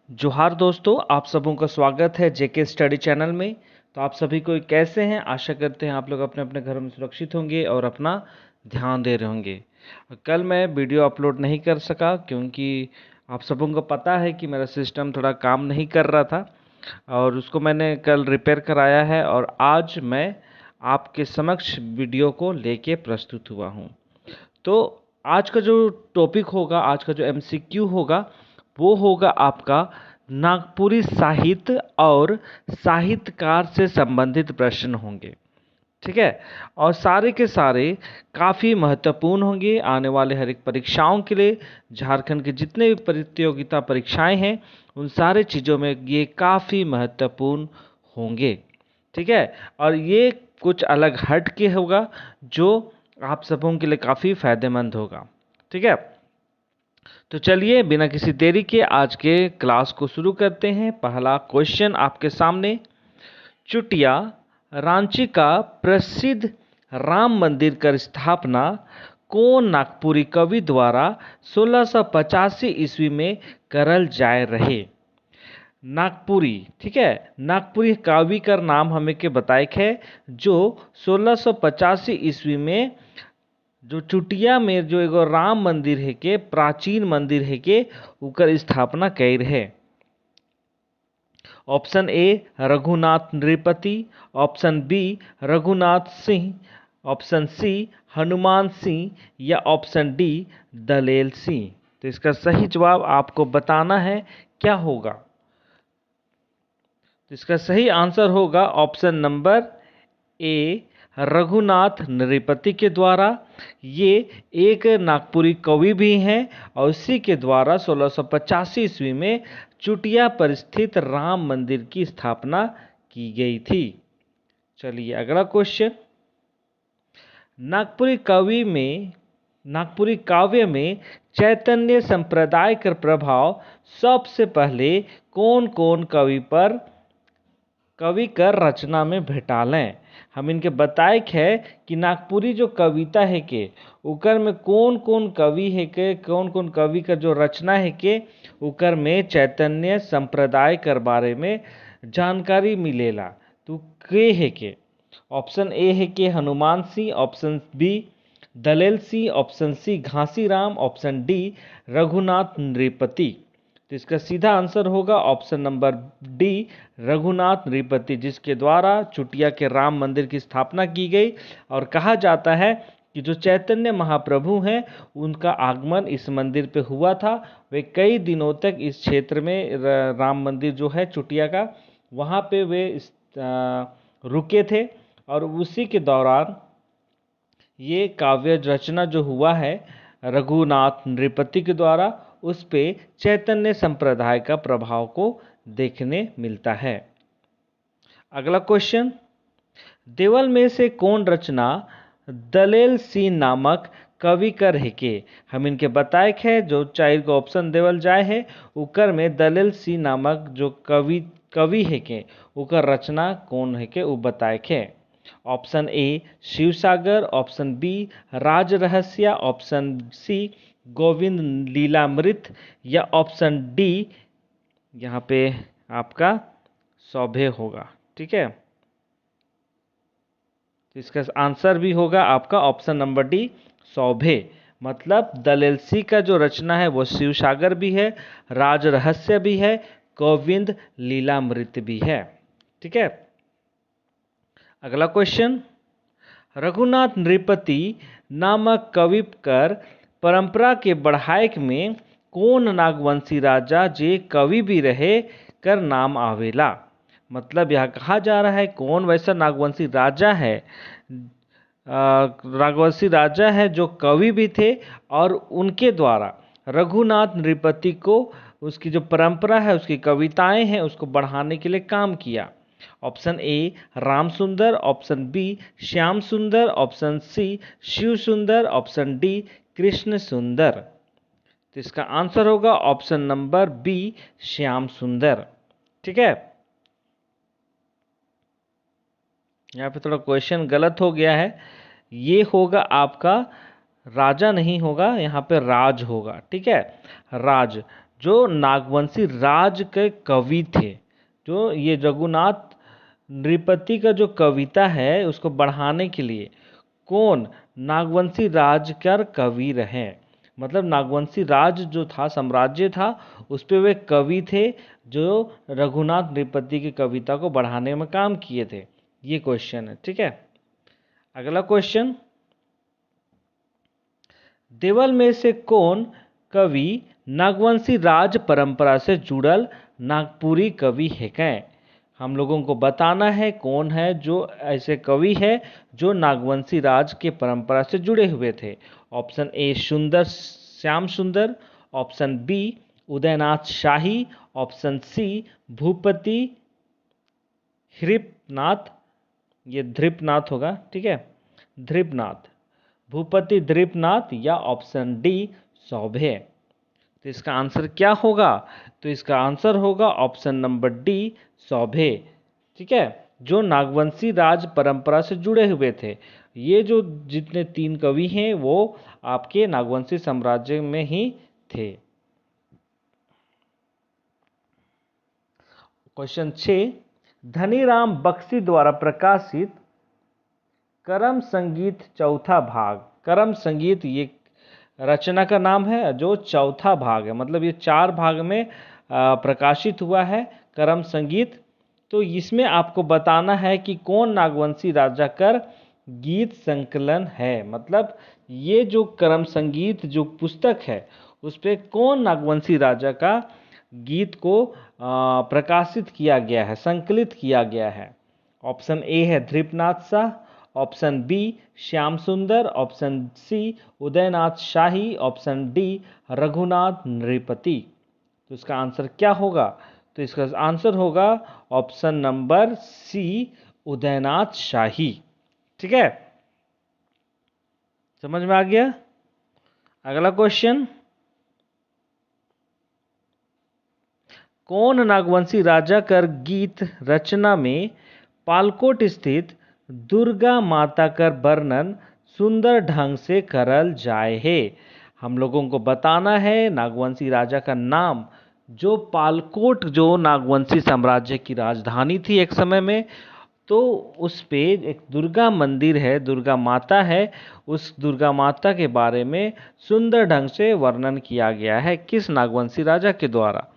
जोहार दोस्तों, आप सबों का स्वागत है जेके स्टडी चैनल में। तो आप सभी को कैसे हैं? आशा करते हैं आप लोग अपने अपने घरों में सुरक्षित होंगे और अपना ध्यान दे रहे होंगे। कल मैं वीडियो अपलोड नहीं कर सका क्योंकि आप सबों को पता है कि मेरा सिस्टम थोड़ा काम नहीं कर रहा था और उसको मैंने कल रिपेयर कराया है और आज मैं आपके समक्ष वीडियो को लेके प्रस्तुत हुआ हूँ। तो आज का जो टॉपिक होगा, आज का जो एमसीक्यू होगा, वो होगा आपका नागपुरी साहित्य और साहित्यकार से संबंधित प्रश्न होंगे। ठीक है, और सारे के सारे काफ़ी महत्वपूर्ण होंगे आने वाले हर एक परीक्षाओं के लिए। झारखंड के जितने भी प्रतियोगिता परीक्षाएं हैं उन सारे चीज़ों में ये काफ़ी महत्वपूर्ण होंगे। ठीक है, और ये कुछ अलग हट के होगा जो आप सबों के लिए काफ़ी फायदेमंद होगा। ठीक है, तो चलिए बिना किसी देरी के आज के क्लास को शुरू करते हैं। पहला क्वेश्चन आपके सामने, चुटिया रांची का प्रसिद्ध राम मंदिर का स्थापना कौन नागपुरी कवि द्वारा 1685 ईस्वी में करल जाए रहे? नागपुरी, ठीक है, नागपुरी काव्य का नाम हमें के बताए है जो 1685 ईस्वी में जो चुटिया में जो एगो राम मंदिर है के प्राचीन मंदिर है के उकर स्थापना कैर है। Option A Raghunath Nripati, option B Raghunath Singh, option C Hanuman Singh या ऑप्शन डी दलेल सिंह। तो इसका सही जवाब आपको बताना है, क्या होगा? तो इसका सही आंसर होगा ऑप्शन नंबर ए रघुनाथ नृपति के द्वारा। ये एक नागपुरी कवि भी हैं और इसी के द्वारा 1685 ईस्वी में चुटिया पर स्थित राम मंदिर की स्थापना की गई थी। चलिए अगला क्वेश्चन, नागपुरी काव्य में चैतन्य संप्रदाय का प्रभाव सबसे पहले कौन कौन कवि कर रचना में भेटालें? हम इनके बताए है कि नागपुरी जो कविता है के उकर में कौन कौन कवि है के, कौन कौन कवि का जो रचना है के उकर में चैतन्य संप्रदाय कर बारे में जानकारी मिलेला। तो के है के ऑप्शन ए है के Hanuman Singh, option B Dalel Singh, option C Ghasiram, option D Raghunath Nripati. तो इसका सीधा आंसर होगा option number D Raghunath Nripati, जिसके द्वारा चुटिया के राम मंदिर की स्थापना की गई। और कहा जाता है कि जो चैतन्य महाप्रभु हैं उनका आगमन इस मंदिर पे हुआ था। वे कई दिनों तक इस क्षेत्र में राम मंदिर जो है चुटिया का, वहाँ पे वे रुके थे और उसी के दौरान ये काव्य रचना जो हुआ है रघुनाथ नृपति के द्वारा, उस पे चैतन्य संप्रदाय का प्रभाव को देखने मिलता है। अगला क्वेश्चन, देवल में से कौन रचना दलेल सिंह नामक कवि कर है के? हम इनके बताए है जो चार को ऑप्शन देवल जाए है उकर में दलेल सिंह नामक जो कवि है के उकर रचना कौन है के वो बताए है। Option A Shivsagar, option B Raj Rahasya, option सी गोविंद लीलामृत या ऑप्शन डी यहाँ पे आपका सौभे होगा। ठीक है, तो इसका आंसर भी होगा आपका ऑप्शन नंबर डी सौभे। मतलब दलेल सिंह का जो रचना है वो शिवसागर भी है, राज रहस्य भी है, गोविंद लीलामृत भी है। ठीक है, अगला क्वेश्चन, रघुनाथ नृपति नामक कवि कर परंपरा के बढ़ाएक में कौन नागवंशी राजा जे कवि भी रहे कर नाम आवेला? मतलब यह कहा जा रहा है कौन वैसा नागवंशी राजा है, नागवंशी राजा है जो कवि भी थे और उनके द्वारा रघुनाथ नृपति को उसकी जो परंपरा है उसकी कविताएं हैं उसको बढ़ाने के लिए काम किया। ऑप्शन ए राम सुंदर, ऑप्शन बी श्याम सुंदर, ऑप्शन सी शिव सुंदर, ऑप्शन डी कृष्ण सुंदर। तो इसका आंसर होगा ऑप्शन नंबर बी श्याम सुंदर। ठीक है, यहाँ पे थोड़ा क्वेश्चन गलत हो गया है, ये होगा आपका राजा नहीं होगा, यहाँ पे राज होगा। ठीक है, राज जो नागवंशी राज के कवि थे, जो ये रघुनाथ नृपति का जो कविता है उसको बढ़ाने के लिए कौन नागवंशी राज कर कवि रहे। मतलब नागवंशी राज जो था, साम्राज्य था, उस पे वे कवि थे जो रघुनाथ नृपति की कविता को बढ़ाने में काम किए थे। ये क्वेश्चन है, ठीक है। अगला क्वेश्चन, देवल में से कौन कवि नागवंशी राज परंपरा से जुड़ल नागपुरी कवि है कै। हम लोगों को बताना है कौन है जो ऐसे कवि है जो नागवंशी राज के परंपरा से जुड़े हुए थे। ऑप्शन ए सुंदर श्याम सुंदर, ऑप्शन बी उदयनाथ शाही, ऑप्शन सी भूपति हृपनाथ, ये धृपनाथ होगा, ठीक है, धृपनाथ, भूपति धृपनाथ, या ऑप्शन डी सौभे। तो इसका आंसर क्या होगा? तो इसका आंसर होगा ऑप्शन नंबर डी सौभे, ठीक है, जो नागवंशी राज परंपरा से जुड़े हुए थे। ये जो जितने 3 कवि हैं वो आपके नागवंशी साम्राज्य में ही थे। क्वेश्चन 6, धनीराम बख्शी द्वारा प्रकाशित करम संगीत चौथा भाग। करम संगीत ये रचना का नाम है जो चौथा भाग है, मतलब ये 4 भाग में प्रकाशित हुआ है करम संगीत। तो इसमें आपको बताना है कि कौन नागवंशी राजा कर गीत संकलन है। मतलब ये जो करम संगीत जो पुस्तक है उस पे कौन नागवंशी राजा का गीत को प्रकाशित किया गया है, संकलित किया गया है। ऑप्शन ए है धृपनाथ शाह, ऑप्शन बी श्याम सुंदर, ऑप्शन सी उदयनाथ शाही, ऑप्शन डी रघुनाथ नृपति। तो इसका आंसर क्या होगा? तो इसका आंसर होगा ऑप्शन नंबर सी उदयनाथ शाही, ठीक है, समझ में आ गया। अगला क्वेश्चन, कौन नागवंशी राजा कर गीत रचना में पालकोट स्थित दुर्गा माता कर वर्णन सुंदर ढंग से करल जाए है। हम लोगों को बताना है नागवंशी राजा का नाम, जो पालकोट जो नागवंशी साम्राज्य की राजधानी थी एक समय में, तो उस पे एक दुर्गा मंदिर है, दुर्गा माता है, उस दुर्गा माता के बारे में सुंदर ढंग से वर्णन किया गया है किस नागवंशी राजा के द्वारा।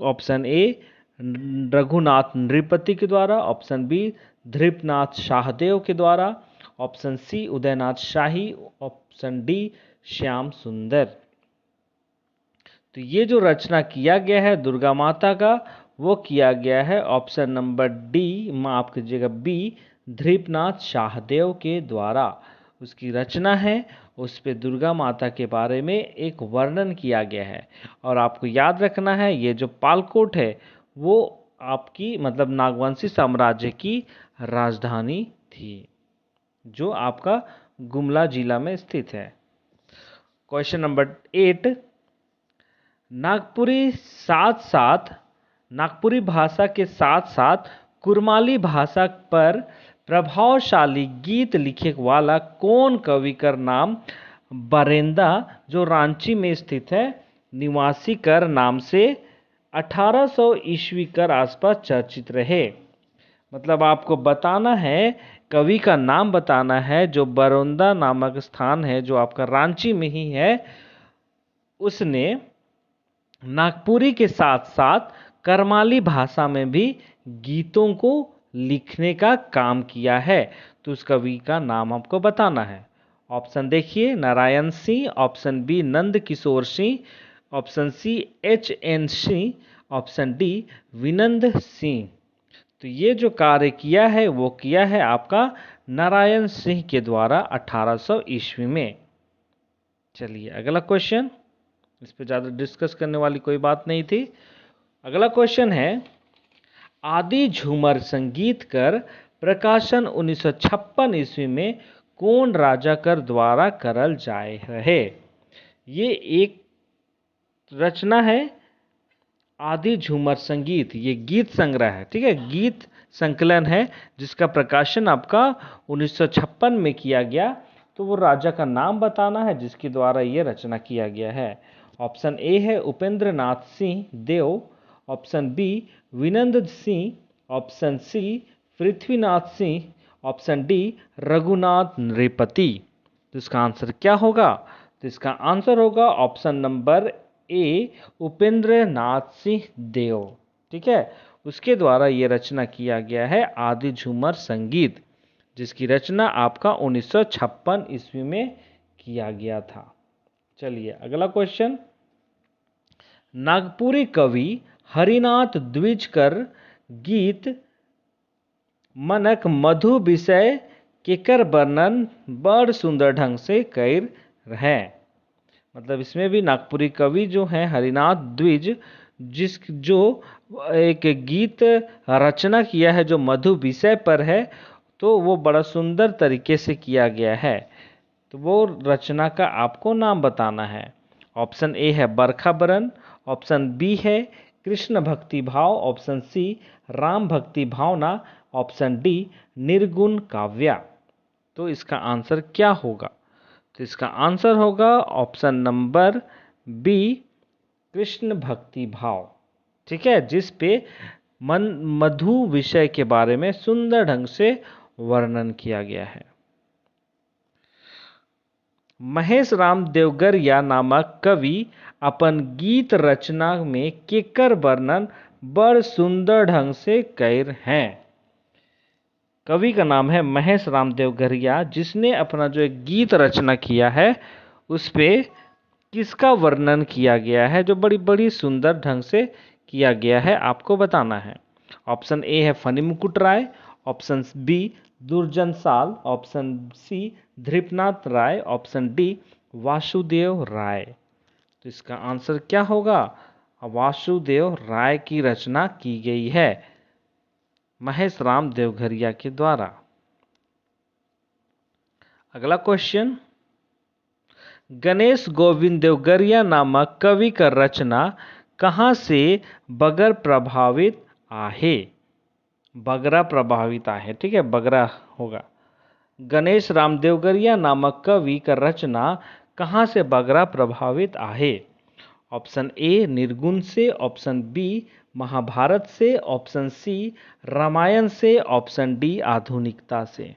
ऑप्शन ए रघुनाथ नृपति के द्वारा, ऑप्शन बी धृपनाथ शाहदेव के द्वारा, ऑप्शन सी उदयनाथ शाही, ऑप्शन डी श्याम सुंदर। तो ये जो रचना किया गया है दुर्गा माता का वो किया गया है ऑप्शन नंबर डी, माफ कीजिएगा बी, धृपनाथ शाहदेव के द्वारा। उसकी रचना है, उस पे दुर्गा माता के बारे में एक वर्णन किया गया है। और आपको याद रखना है ये जो पालकोट है वो आपकी मतलब नागवंशी साम्राज्य की राजधानी थी जो आपका गुमला जिला में स्थित है। क्वेश्चन नंबर 8, नागपुरी भाषा के साथ साथ कुरमाली भाषा पर प्रभावशाली गीत लिखे वाला कौन कवि कर नाम बरेंदा जो रांची में स्थित है निवासी कर नाम से 1800 ईस्वी कर आसपास चर्चित रहे। मतलब आपको बताना है, कवि का नाम बताना है जो बरोंदा नामक स्थान है जो आपका रांची में ही है, उसने नागपुरी के साथ साथ करमाली भाषा में भी गीतों को लिखने का काम किया है। तो उस कवि का नाम आपको बताना है। ऑप्शन देखिए, Narayan Singh, option B Nand Kishore Singh, option C HN Singh, option D Vinand Singh. तो ये जो कार्य किया है वो किया है आपका नारायण सिंह के द्वारा 1800 ईस्वी में। चलिए अगला क्वेश्चन, इस पे ज़्यादा डिस्कस करने वाली कोई बात नहीं थी। अगला क्वेश्चन है, आदि झूमर संगीत कर प्रकाशन 1956 ईस्वी में कौन राजा कर द्वारा करल जाए रहे। ये एक रचना है आदि झूमर संगीत, ये गीत संग्रह है, ठीक है, गीत संकलन है जिसका प्रकाशन आपका 1956 में किया गया। तो वो राजा का नाम बताना है जिसके द्वारा ये रचना किया गया है। ऑप्शन ए है Upendra Nath Singh Dev, option B Vinand Singh, option C Prithvinath Singh, option D Raghunath Nripati. तो इसका आंसर क्या होगा? तो इसका आंसर होगा option number A Upendra Nath Singh Dev. ठीक है, उसके द्वारा ये रचना किया गया है आदि झूमर संगीत, जिसकी रचना आपका 1956 ईस्वी में किया गया था। चलिए अगला क्वेश्चन। नागपुरी कवि हरिनाथ द्विजकर गीत मनक मधु विषय केकर वर्णन बड़ सुंदर ढंग से कर रहे। मतलब इसमें भी नागपुरी कवि जो हैं हरिनाथ द्विज, जो एक गीत रचना किया है जो मधु विषय पर है, तो वो बड़ा सुंदर तरीके से किया गया है। तो वो रचना का आपको नाम बताना है। ऑप्शन ए है बरखा बरन, ऑप्शन बी है कृष्ण भक्ति भाव, ऑप्शन सी राम भक्ति भावना, ऑप्शन डी निर्गुण काव्या। तो इसका आंसर क्या होगा? तो इसका आंसर होगा ऑप्शन नंबर बी कृष्ण भक्ति भाव। ठीक है, जिस पे मधु विषय के बारे में सुंदर ढंग से वर्णन किया गया है। महेश राम देवगरिया नामक कवि अपन गीत रचना में केकर वर्णन बड़ सुंदर ढंग से कर हैं। कवि का नाम है महेश राम देवगरिया, जिसने अपना जो एक गीत रचना किया है उस पे किसका वर्णन किया गया है जो बड़ी बड़ी सुंदर ढंग से किया गया है, आपको बताना है। ऑप्शन ए है फनी मुकुट राय, ऑप्शन बी दुर्जन साल, ऑप्शन सी धृपनाथ राय, ऑप्शन डी वासुदेव राय। तो इसका आंसर क्या होगा? वासुदेव राय की रचना की गई है महेश राम देवगरिया के द्वारा। अगला क्वेश्चन। गणेश गोविंद देवगरिया नामक कवि का रचना कहाँ से बगर प्रभावित आहे। बगरा प्रभावित आहे, ठीक है, बगरा होगा। गणेश राम देवगरिया नामक कवि का रचना कहाँ से बगरा प्रभावित आहे। ऑप्शन ए निर्गुण से, ऑप्शन बी महाभारत से, ऑप्शन सी रामायण से, ऑप्शन डी आधुनिकता से।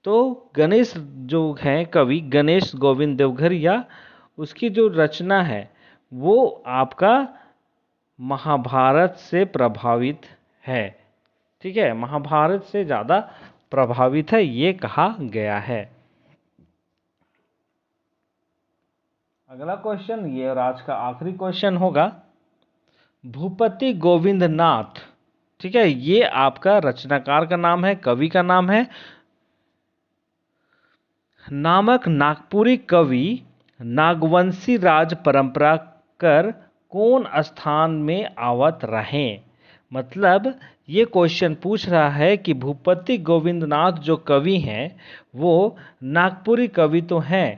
तो गणेश जो हैं कवि गणेश गोविंद देवगरिया, उसकी जो रचना है वो आपका महाभारत से प्रभावित है। ठीक है, महाभारत से ज़्यादा प्रभावित है ये कहा गया है। अगला क्वेश्चन ये और आज का आखिरी क्वेश्चन होगा। भूपति गोविंद नाथ, ठीक है, ये आपका रचनाकार का नाम है, कवि का नाम है, नामक नागपुरी कवि नागवंशी राज परंपरा कर कौन स्थान में आवत रहे। मतलब ये क्वेश्चन पूछ रहा है कि भूपति गोविंद नाथ जो कवि हैं वो नागपुरी कवि तो हैं,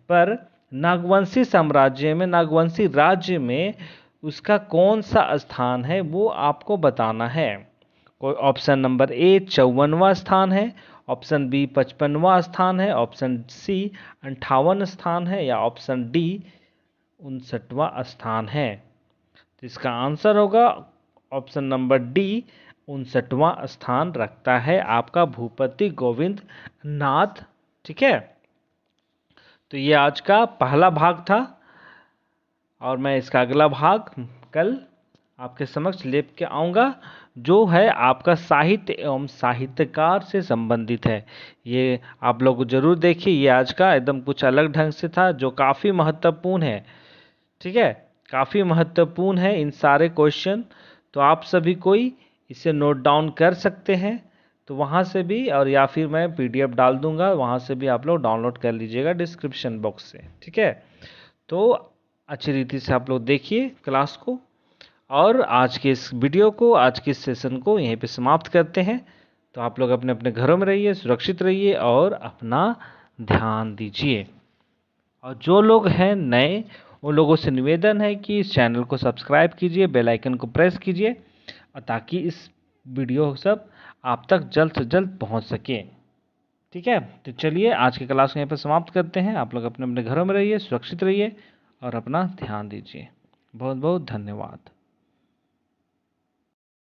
पर नागवंशी साम्राज्य में, नागवंशी राज्य में उसका कौन सा स्थान है वो आपको बताना है। कोई ऑप्शन नंबर ए 54वां स्थान है, ऑप्शन बी 55वां स्थान है, ऑप्शन सी 58 स्थान है, या ऑप्शन डी 59वां स्थान है। तो इसका आंसर होगा ऑप्शन नंबर डी 59वां स्थान रखता है आपका भूपति गोविंद नाथ। ठीक है, तो ये आज का पहला भाग था और मैं इसका अगला भाग कल आपके समक्ष लेके आऊँगा, जो है आपका साहित्य एवं साहित्यकार से संबंधित है। ये आप लोग जरूर देखिए, ये आज का एकदम कुछ अलग ढंग से था जो काफ़ी महत्वपूर्ण है। ठीक है, काफ़ी महत्वपूर्ण है इन सारे क्वेश्चन, तो आप सभी कोई इसे नोट डाउन कर सकते हैं, तो वहाँ से भी, और या फिर मैं PDF डाल दूँगा, वहाँ से भी आप लोग डाउनलोड कर लीजिएगा डिस्क्रिप्शन बॉक्स से। ठीक है, तो अच्छी रीति से आप लोग देखिए क्लास को, और आज के इस वीडियो को, आज के इस सेशन को यहीं पे समाप्त करते हैं। तो आप लोग अपने अपने घरों में रहिए, सुरक्षित रहिए और अपना ध्यान दीजिए। और जो लोग हैं नए, उन लोगों से निवेदन है कि इस चैनल को सब्सक्राइब कीजिए, बेल आइकन को प्रेस कीजिए, और ताकि इस वीडियो सब आप तक जल्द से जल्द पहुंच सके। ठीक है, तो चलिए आज की क्लास को यहीं पर समाप्त करते हैं। आप लोग अपने अपने घरों में रहिए, सुरक्षित रहिए और अपना ध्यान दीजिए। बहुत बहुत धन्यवाद।